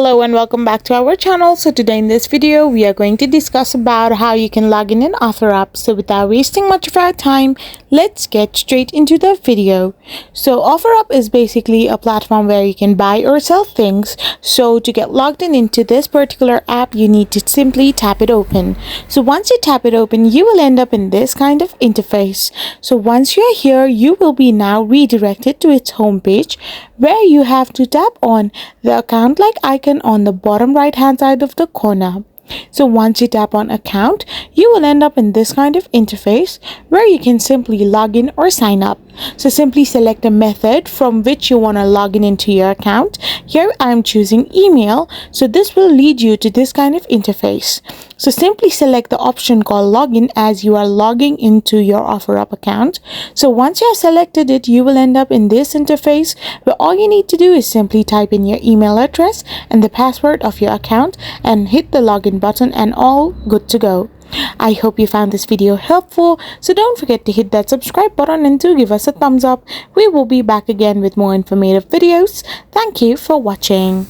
Hello and welcome back to our channel. So today in this video we are going to discuss about how you can log in OfferUp. So without wasting much of our time, let's get straight into the video. So OfferUp is basically a platform where you can buy or sell things. So to get logged in into this particular app, you need to simply tap it open. So once you tap it open, you will end up in this kind of interface. So once you're here, you will be now redirected to its homepage, where you have to tap on the account like icon on the bottom right hand side of the corner. So once you tap on account, you will end up in this kind of interface where you can simply log in or sign up. So simply select a method from which you want to log in into your account. Here I am choosing email. So this will lead you to this kind of interface. So simply select the option called login as you are logging into your OfferUp account. So once you have selected it, you will end up in this interface where all you need to do is simply type in your email address and the password of your account and hit the login button, and all good to go. I hope you found this video helpful, so don't forget to hit that subscribe button and do give us a thumbs up. We will be back again with more informative videos. Thank you for watching.